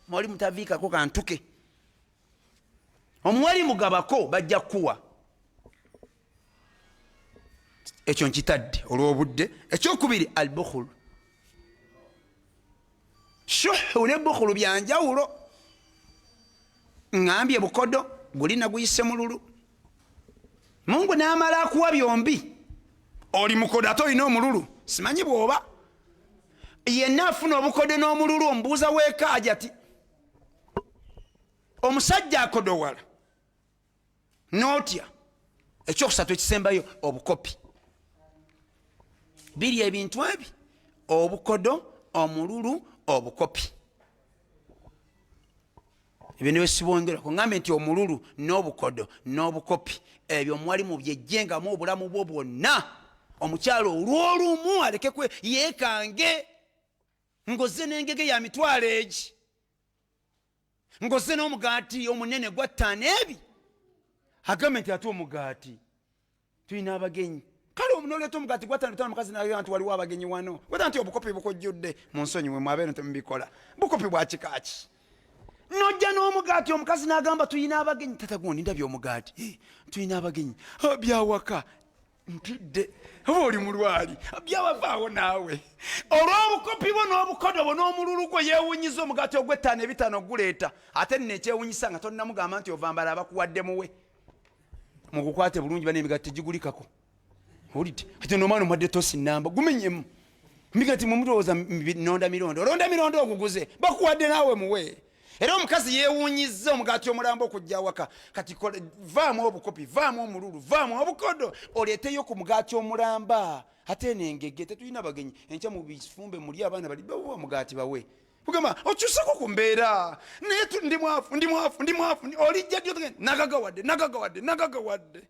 Mwalimu taviikako kantuke. Omuwalimu gabako bajja kuwa ekyo nkitadde olw'obudde. Ekyokubiri albukhulu. Shuhu ne bukhulu byanjawulo. Ngambye bukodo guli naguyise mululu. Mungu n'amala akuwa byombi. Oli mukodo ate olina omululu. Simanyi bw'oba yenna afuna obukodo n'omululu omubuuza weekaaja ati omusajja akodowala n'otya. Ekyokusatu ekisembayo obukopi. Biri ebintu ebi: obukodo, omululu, obukopi. Ebyo ne wesibongerako ngambe nti omululu n'obukodo n'obukopi ebyo omuwalimu byejjengamu obulamu bwo bwonna. Omukyalo olw'olumu aleke yeekange ngoze n'engege ya mitwalo egi, ngoze n'omugaati omunene gwa ttaano ebi. Agambe nti ate omugaati tulina abagenyi. Kale omunoleeta omugaati gwa ttaano ttaano mukazi nayo nti waliwo abagenyi wano. Weta nti obukopi bukujjudde mu nsonyi mwe mwabeera nti mubikola. Bukopi bwa kikaaki. Nojja n'omugaati omukazi n'agamba tulina abagenyi. Tata gundi ndabye omugaati. Tulina abagenyi. Byawaka. Ntidde. Oba oli mulwali. Byawavaawo naawe. Olw'obukopi bwo n'obukodo bwo n'omululu gwo yeewunyiza omugaati ogw'ettaano ebitaano guleeta. Ate nno ekyewunyisa nga tonnamugamba nti ovambala abakuwadde muwe. Mugukwate bulungi bane emigaati tegigulikako. Olidde. Ate n'omwana omuwadde tosi nnamba gumenyemu. Migaati mwe mulowooza nonda mirondo. Olonda mirondo oguguze. Bakuwadde naawe muwe. Era omukazi yeewunyizza omugaati omulamba okujja awaka. Kati vaamu obukopi, vaamu omululu, vaamu obukodo. Oleeteyo ku mugaati omulamba. Ate n'engege tetulina bagenyi. Enkya mu bifumbe muli abaana bali bawa omugaati bawe. Kugamba okyusako ku mbeera. Naye ndi mwafu. Olijja ddyo nagagawadde.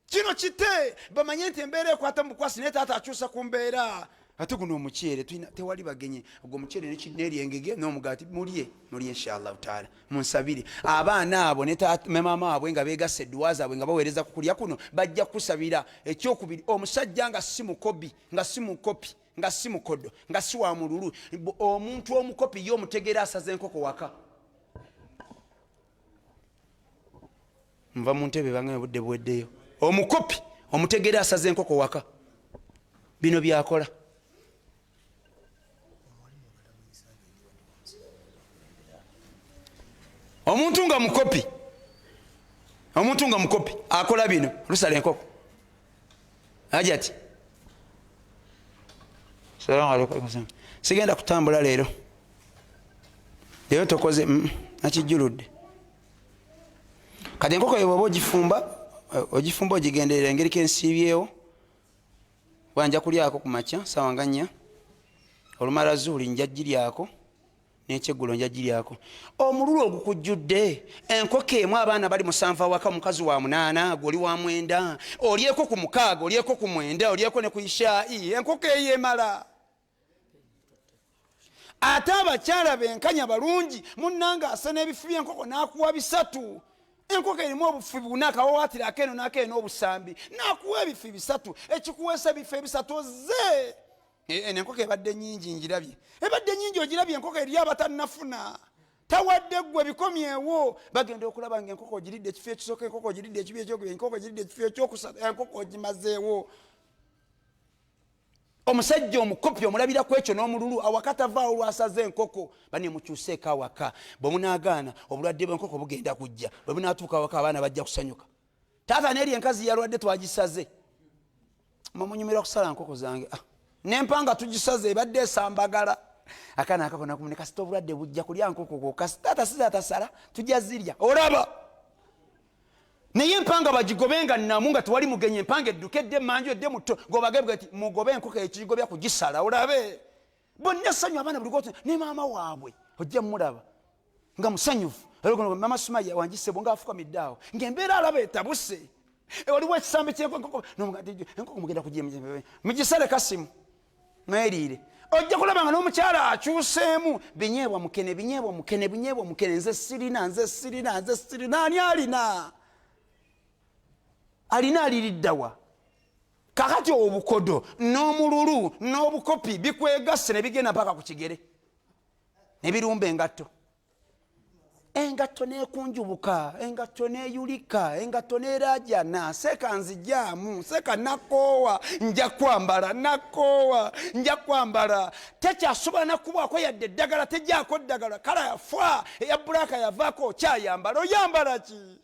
Kino kite bamanye nti embeera ekwata mu bukwasi naye taata akyusa ku mbeera. Ate guno omukyere tewali bagenye. Ogwo omukyere n'eri engege n'omugaati mulye inshallah taala. Munsabire abaana abo ne maama waabwe nga beegasse edduwa zaabwe nga baweereza ku kulya kuno bajja kusabira. Ekyokubiri omusajja nga si mukopi, nga si mukopi, nga si mukodo, nga si wa mululu. Omuntu omukopi ye omutegeera asaze enkoko waka. Nva mu ntebe bange budde bweddeyo. Omukopi omutegeera asaze enkoko waka. Bino byakola. Omuntu nga mukopi akola bino lusala enkoko. Ajati. Salamu alaykum. Sigenda kutambula leero. Leero tokoze nakijjuludde. Kati enkoko yoba ogifumba ogigenderera engeri kensiibyewo. Bwanja kulyako ku makya sawa nga 4. Olumala zuuli njaggiryako. N'ekyeggulo njaggiryako. Omululu ogukujjudde enkoko emu abaana bali 7 awaka mukazi wa 8 goli wa 9 olyeko ku 6 olyeko ku 9 olyeko ne ku ishaa'i enkoko eyemala. Ate abakyala benkanya balungi munnanga asa n'ebifu by'enkoko n'akuwa 3. Enkoko erimu obufu buna akawawaatira akeeno n'akeeno obusambi n'akuwa ebifu 3 ekikuweesa ebifu 3 ozze. Enkoko ebadde nnyingi njirabye. Ebadde nnyingi ogirabye enkoko eri abatannafuna. Tawadde ggwe bikomyewo. Bagenda okulaba ng'enkoko ogiridde ekifo ekisooka, enkoko ogiridde ekibi ekyokubiri, enkoko ogiridde ekifo ekyokusatu, enkoko ogimazeewo. Omusajja omukopi omulabira ku ekyo n'omululu awaka tavaawo lwasaze enkoko. Bane mukyuseeko awaka. Bwe munaagaana obulwadde bw'enkoko bugenda kujja. Bwe bunaatuuka awaka abaana bajja kusanyuka. Taata n'eri enkazi yalwadde twagisaze. Mumunyumira kusala nkoko zange. Nempanga tugisaze ebadde esambagala. Akaana akakona kumune kasita obulwadde bujja kulya nkoko ko kasita siza atasala tujja zirya. Olaba. Naye empanga bagigobenga nnamu nga tewali mugenye empanga eddukedde manju edde muto gobagebwe ati mugobe enkoko ekigobya kugisala olabe. Bonna sanyu abaana buli goto ne maama waabwe ojja mulaba nga musanyufu. Mama Sumaya wanjise bonga afuka middawo ng'embeera alaba etabuse. waliwo ekisambe kyenkoko enkoko mugenda kugira mugisale kasimu mweriire ojja kulaba nga n'omukyala akyuseemu binyeebwa mukene nze sirina ani alina aliriddawa kakati obukodo n'omululu n'obukopi bikwegasse ne bigenda mpaka ku kigere ne birumba engatto nekunjubuka engatto neyulika engatto nerajana seka nzijaamu seka nakoowa nja kwambala tekyasobola nakubwako yadde eddagala tejjaako ddagala kala yafa eya bulaka yavaako okyayambala oyambala ki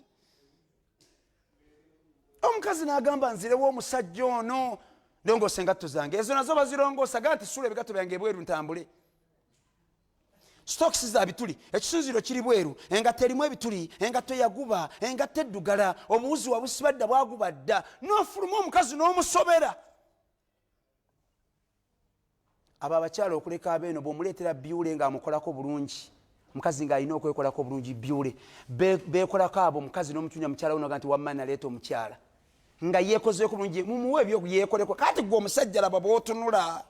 omukazi n'agamba nzirewo omusajja ono ndongoosa engatto zange ezo nazo bazirongoosa gaa nti suula ebigatto byange ebweru ntambule stokisi za bituli ekisinziro kiri bweru engatto erimu ebituli engatto yaguba engatto eddugala obuwuzi wabusibadda bwagubadda n'ofuluma omukazi n'omusobera abo abakyala okuleka abeeno bw'omuleetera byule ng'amukolako bulungi omukazi ng'alina okwekolako bulungi byule beekolako abo omukazi n'omutunya mukyala we noga nti wamma naleeta omukyala nga yeekozeeko bulungi mumuwe ebyoyeekoleko kati gwe omusajja laba bw'otunula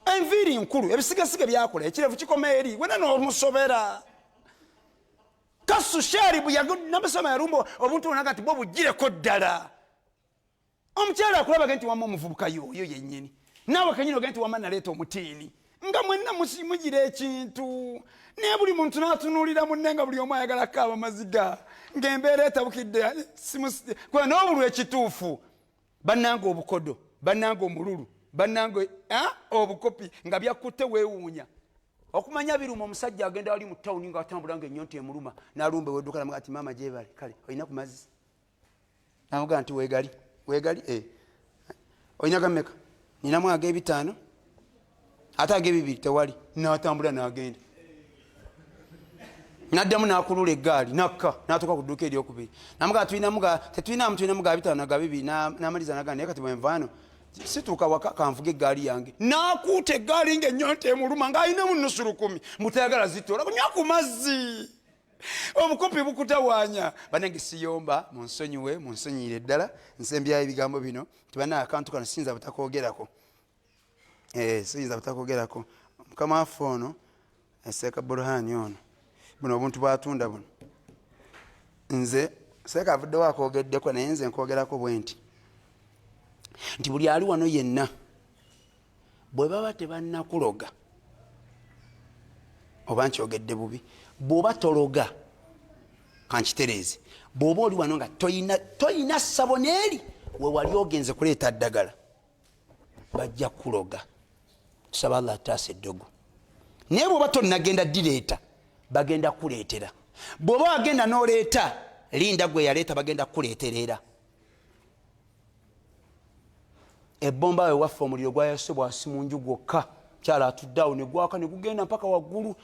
enviiri nkulu ebisigasige byakola ekirevu kikoma eri wena n'omusobera kasu sharibu namusoma yarumba obuntu onaga nti bwe bugireko ddala omukyala akulabaga nti wamma omuvubuka yoyo yennyini naawe kenyini oga nti wamma naleeta omutiini nga mwenna mugira ekintu naye buli muntu n'atunuulira munne nga buli omu ayagala kaaba amaziga ng'embeera etabukidde n'obulwa ekituufu bannanga obukodo bannanga omululu bannanga obukopi nga byakutte weewuunya okumanya biruma omusajja agenda wali mu tawuni ng'atambula ng'ennyonta emuluma n'alumba wedduka namuga ati maama gyebale kale olina ku mazzi namuga nti weegali olina gammeka ninamu ag'ebitaano ate ag'ebibiri tewali n'atambula n'agenda naddamu n'akulula eggaali nakka n'atuuka ku dduuka eryokubiri namuga tetulinamu ga bitaano na ga bibiri n'amaliza naga naye kati bwenvaano situuka waka kanvuga eggaali yange n'akuuta eggaali ng'ennyonta emuluma ng'alinamu nusu 10 mutayagala zitoola kunywa ku mazzi obukopi bukutawaanya banange siyomba munsonyiire ddala nsembyayo ebigambo bino nti bana akantu kano siyinza butakoogerako mukama waffe ono Seeka Burhani ono buno obuntu bwatunda buno nze Seeka avuddewo akoogeddeko naye nze nkoogerako bwe nti buli ali wano yenna bwe baba tebannakuloga oba nkyogedde bubi bw'oba tologa kankitereeze bw'oba oli wano nga toyina ssabo n'eri we wali ogenze kuleeta ddagala bajja kuloga tusaba Allah ataasa eddogo naye bw'oba tonnagenda direeta bagenda kuleetera bw'oba wagenda n'oleeta linda gwe yaleeta bagenda kuleeterera ebbomba we waffe omuliro gwayase bwasi mu nju gwokka kyala atuddeawo ne gwaka ne gugenda mpaka waggulu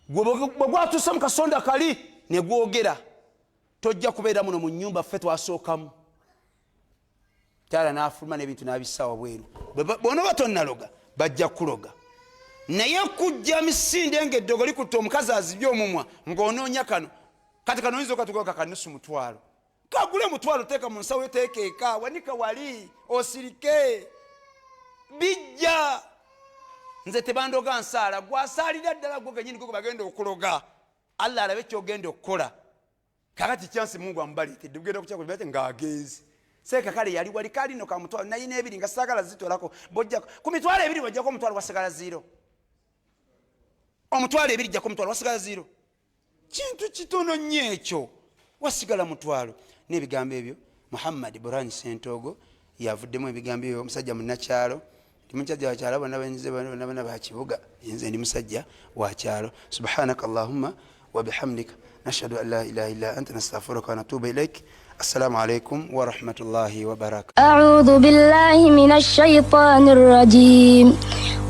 bwe gwatuuse mu kasonda kali ne gwogera tojja kubeera muno mu nnyumba ffe twasookamu kyala n'afuluma n'ebintu n'abissaawa bweru bw'onooba tonnaloga bajja kuloga naye kujja misinde ng'eddogo likutte omukazi azibye omumwa ng'onoonya kano kati kano oyinza okatugoka kanusu mutwalo kagule mutwalo teeka mu nsawo teeka eka wanika wali osirike bijja nze tebandoga nsaala gwasaalira ddala gwo genyini gwe bagenda okuloga Allah alabe kyogenda okukola kakati kyansi Mungu amubaleetedde bugenda okukyakula bate ng'agenzi Seeka kale yali wali kalino ka mutwalo naye n'ebiri nga saagala zitolako bojja ku mitwalo ebiri bajjako omutwalo wasigala zero omutwalo ebiri jjako omutwalo wasigala zero kintu kitono nnyo ekyo wasigala mutwalo n'ebigambo ebyo Muhammad Burhani Ssentoogo yavuddemu ebigambo ebyo omusajja munnakyalo ndi musajja wakyalo bonna bakibuga nze ndi musajja wakyalo subhanaka allahumma wa bihamdika nashhadu an la ilaha illa anta nastaghfiruka wa natubu ilaik assalamu alaikum wa rahmatullahi wa barakatuh a'udhu billahi minash shaitanir rajim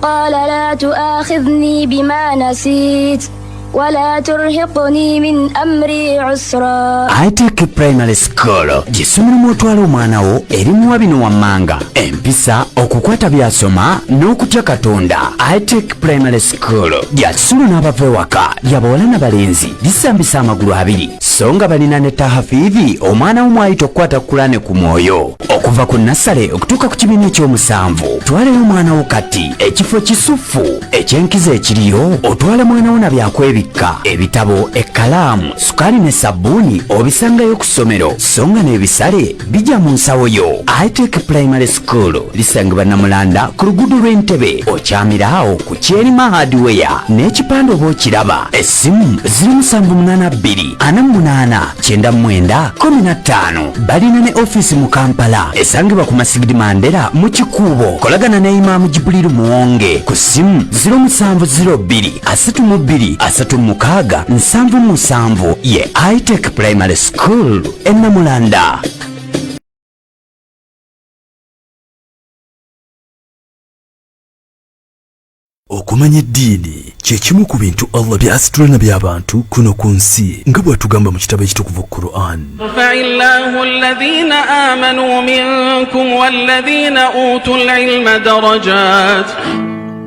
qala la tu'akhidhni bima nasit ولا ترهقني من أمري عسرا ITEC Primary School gisomero otwala omwana wo erimuwa bino wammanga empisa okukwata byasoma n'okutya Katonda. ITEC Primary School gyasulu n'abava ewaka lyabawala n'abalenzi lisambisa amagulu abiri songa balina ne tahafizi omwana w'omwayita okukwata Kurani ku mwoyo okuva ku nassale okutuuka ku kibiina ekyomusanvu. Twaleyo omwana wo kati ekifo kisufu ekyenkiza ekiriyo otwale mwana wo na byakwebikka ebitabo ekkalaamu sukaali ne sabbuuni obisangayo ku ssomero songa n'ebisale bijja mu nsawo yo. Itech Primary School lisangibwa Namulanda ku luguudo lw'Entebbe okyamira awo ku Kyerima Hardware n'ekipande oba okiraba. Essimu 0782489915. Balina ne ofiisi mu Kampala esangibwa ku Masigidi Mandela mu Kikuubo. Kolagana ne Imaamu Jibuliru Muwonge ku ssimu 0702333677 ye Itech Primary School e Namulanda. Okumanya eddiini kye kimu ku bintu Allah by'asitula na by'abantu kuno ku nsi nga bw'atugamba mu kitabo ekitukuvu Quran. Rafa'illahu alladhina amanu minkum walladhina utul ilma darajat.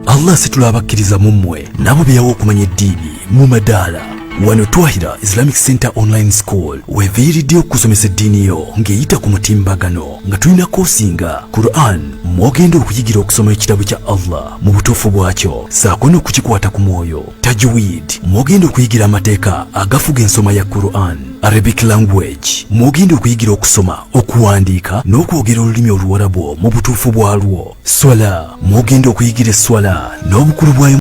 Allah asitula abakkiriza mu mmwe nabo bye yawa okumanya eddiini mu madaala. Wano Twahirah Islamic Center Online School weviiridde okusomesa eddiini yo ng'eyita ku mutimbagano nga tulina koosi nga Quran mwogenda okuyigira okusoma ekitabo kya Allah mu butuufu bwakyo saako n'okukikwata ku mwoyo. Tajweed mwogenda okuyigira amateeka agafuga ensoma ya Quran. Arabic language mwogenda okuyigira okusoma okuwandiika n'okwogera olulimi Oluwarabu mu butuufu bwalwo. Swala mwogenda okuyigira esswala n'obukulu bwayo